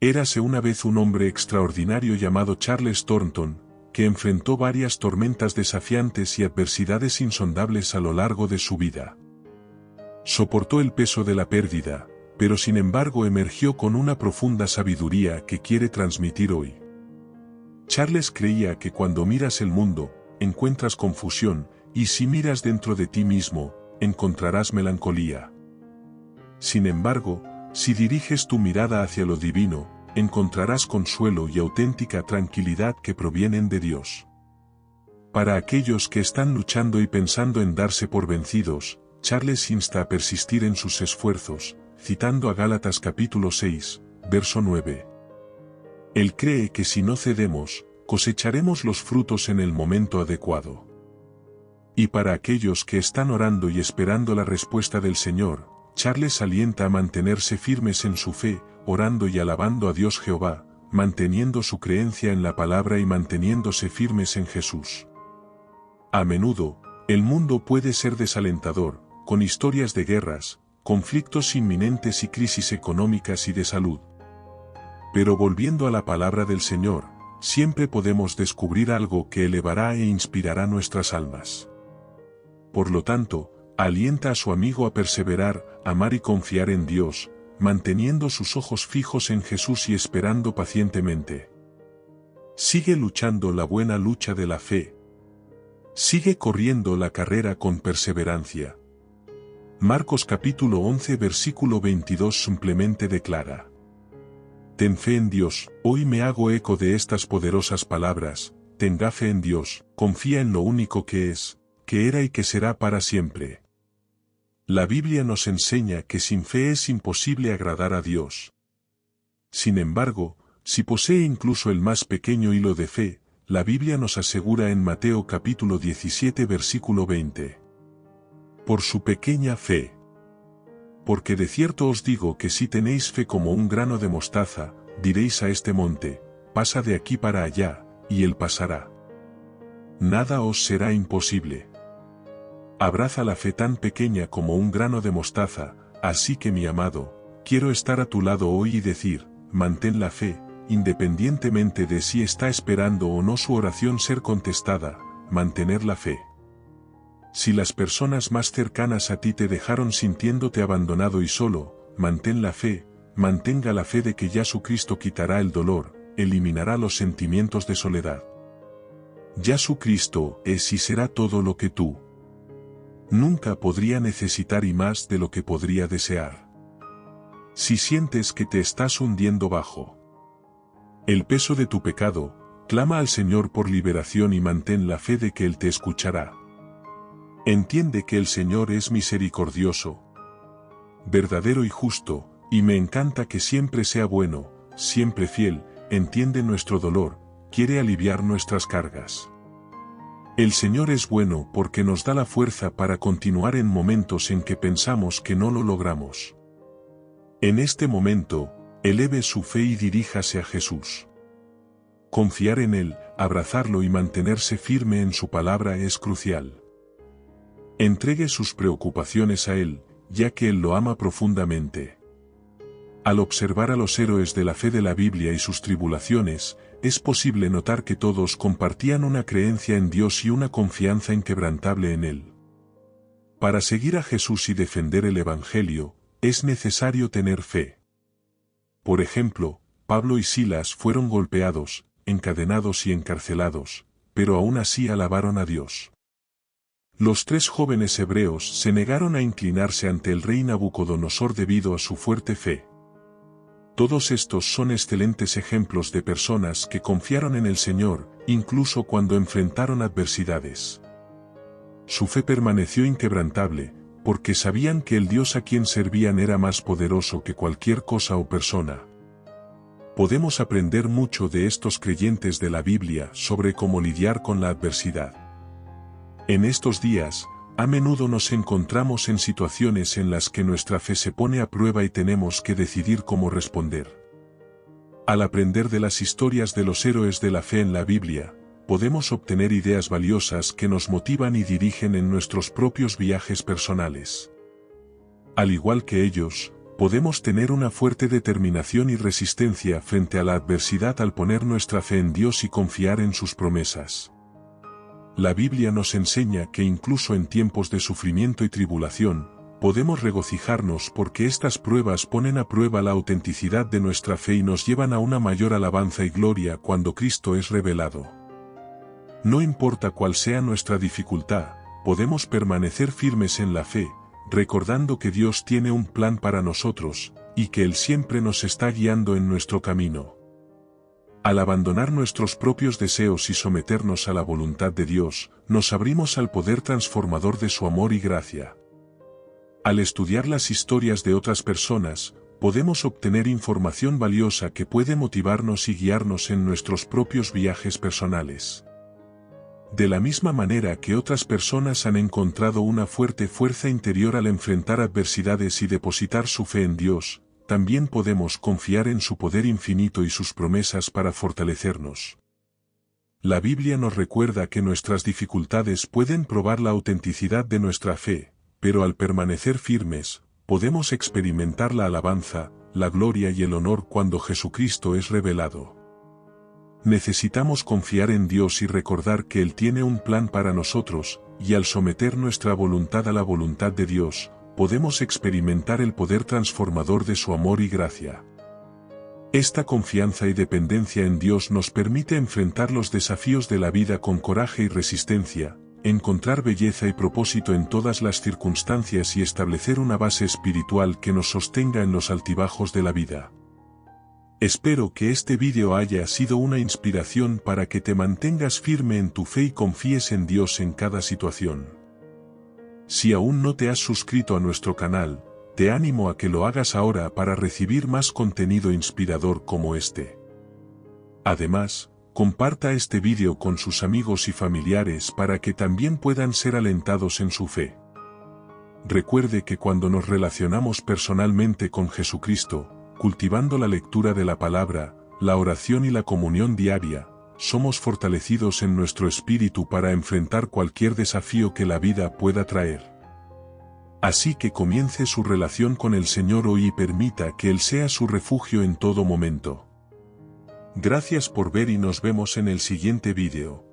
Érase una vez un hombre extraordinario llamado Charles Thornton, que enfrentó varias tormentas desafiantes y adversidades insondables a lo largo de su vida. Soportó el peso de la pérdida, pero sin embargo emergió con una profunda sabiduría que quiere transmitir hoy. Charles creía que cuando miras el mundo, encuentras confusión, y si miras dentro de ti mismo, encontrarás melancolía. Sin embargo, si diriges tu mirada hacia lo divino, encontrarás consuelo y auténtica tranquilidad que provienen de Dios. Para aquellos que están luchando y pensando en darse por vencidos, Charles insta a persistir en sus esfuerzos, citando a Gálatas capítulo 6, verso 9. Él cree que si no cedemos, cosecharemos los frutos en el momento adecuado. Y para aquellos que están orando y esperando la respuesta del Señor, Charles alienta a mantenerse firmes en su fe, orando y alabando a Dios Jehová, manteniendo su creencia en la palabra y manteniéndose firmes en Jesús. A menudo, el mundo puede ser desalentador, con historias de guerras, conflictos inminentes y crisis económicas y de salud. Pero volviendo a la palabra del Señor, siempre podemos descubrir algo que elevará e inspirará nuestras almas. Por lo tanto, alienta a su amigo a perseverar, amar y confiar en Dios, manteniendo sus ojos fijos en Jesús y esperando pacientemente. Sigue luchando la buena lucha de la fe. Sigue corriendo la carrera con perseverancia. Marcos capítulo 11 versículo 22 simplemente declara: Ten fe en Dios. Hoy me hago eco de estas poderosas palabras: tenga fe en Dios, confía en lo único que es, que era y que será para siempre. La Biblia nos enseña que sin fe es imposible agradar a Dios. Sin embargo, si posee incluso el más pequeño hilo de fe, la Biblia nos asegura en Mateo capítulo 17 versículo 20. Por su pequeña fe. Porque de cierto os digo que si tenéis fe como un grano de mostaza, diréis a este monte, pasa de aquí para allá, y él pasará. Nada os será imposible. Abraza la fe tan pequeña como un grano de mostaza, así que mi amado, quiero estar a tu lado hoy y decir, mantén la fe, independientemente de si está esperando o no su oración ser contestada, mantener la fe. Si las personas más cercanas a ti te dejaron sintiéndote abandonado y solo, mantén la fe, mantenga la fe de que Jesucristo quitará el dolor, eliminará los sentimientos de soledad. Jesucristo es y será todo lo que tú nunca podría necesitar y más de lo que podría desear. Si sientes que te estás hundiendo bajo el peso de tu pecado, clama al Señor por liberación y mantén la fe de que Él te escuchará. Entiende que el Señor es misericordioso, verdadero y justo, y me encanta que siempre sea bueno, siempre fiel, entiende nuestro dolor, quiere aliviar nuestras cargas. El Señor es bueno porque nos da la fuerza para continuar en momentos en que pensamos que no lo logramos. En este momento, eleve su fe y diríjase a Jesús. Confiar en Él, abrazarlo y mantenerse firme en su palabra es crucial. Entregue sus preocupaciones a Él, ya que Él lo ama profundamente. Al observar a los héroes de la fe de la Biblia y sus tribulaciones, es posible notar que todos compartían una creencia en Dios y una confianza inquebrantable en Él. Para seguir a Jesús y defender el Evangelio, es necesario tener fe. Por ejemplo, Pablo y Silas fueron golpeados, encadenados y encarcelados, pero aún así alabaron a Dios. Los 3 jóvenes hebreos se negaron a inclinarse ante el rey Nabucodonosor debido a su fuerte fe. Todos estos son excelentes ejemplos de personas que confiaron en el Señor, incluso cuando enfrentaron adversidades. Su fe permaneció inquebrantable, porque sabían que el Dios a quien servían era más poderoso que cualquier cosa o persona. Podemos aprender mucho de estos creyentes de la Biblia sobre cómo lidiar con la adversidad. En estos días, a menudo nos encontramos en situaciones en las que nuestra fe se pone a prueba y tenemos que decidir cómo responder. Al aprender de las historias de los héroes de la fe en la Biblia, podemos obtener ideas valiosas que nos motivan y dirigen en nuestros propios viajes personales. Al igual que ellos, podemos tener una fuerte determinación y resistencia frente a la adversidad al poner nuestra fe en Dios y confiar en sus promesas. La Biblia nos enseña que incluso en tiempos de sufrimiento y tribulación, podemos regocijarnos porque estas pruebas ponen a prueba la autenticidad de nuestra fe y nos llevan a una mayor alabanza y gloria cuando Cristo es revelado. No importa cuál sea nuestra dificultad, podemos permanecer firmes en la fe, recordando que Dios tiene un plan para nosotros, y que Él siempre nos está guiando en nuestro camino. Al abandonar nuestros propios deseos y someternos a la voluntad de Dios, nos abrimos al poder transformador de su amor y gracia. Al estudiar las historias de otras personas, podemos obtener información valiosa que puede motivarnos y guiarnos en nuestros propios viajes personales. De la misma manera que otras personas han encontrado una fuerte fuerza interior al enfrentar adversidades y depositar su fe en Dios, también podemos confiar en su poder infinito y sus promesas para fortalecernos. La Biblia nos recuerda que nuestras dificultades pueden probar la autenticidad de nuestra fe, pero al permanecer firmes, podemos experimentar la alabanza, la gloria y el honor cuando Jesucristo es revelado. Necesitamos confiar en Dios y recordar que Él tiene un plan para nosotros, y al someter nuestra voluntad a la voluntad de Dios, podemos experimentar el poder transformador de su amor y gracia. Esta confianza y dependencia en Dios nos permite enfrentar los desafíos de la vida con coraje y resistencia, encontrar belleza y propósito en todas las circunstancias y establecer una base espiritual que nos sostenga en los altibajos de la vida. Espero que este vídeo haya sido una inspiración para que te mantengas firme en tu fe y confíes en Dios en cada situación. Si aún no te has suscrito a nuestro canal, te animo a que lo hagas ahora para recibir más contenido inspirador como este. Además, comparta este vídeo con sus amigos y familiares para que también puedan ser alentados en su fe. Recuerde que cuando nos relacionamos personalmente con Jesucristo, cultivando la lectura de la palabra, la oración y la comunión diaria, somos fortalecidos en nuestro espíritu para enfrentar cualquier desafío que la vida pueda traer. Así que comience su relación con el Señor hoy y permita que Él sea su refugio en todo momento. Gracias por ver y nos vemos en el siguiente vídeo.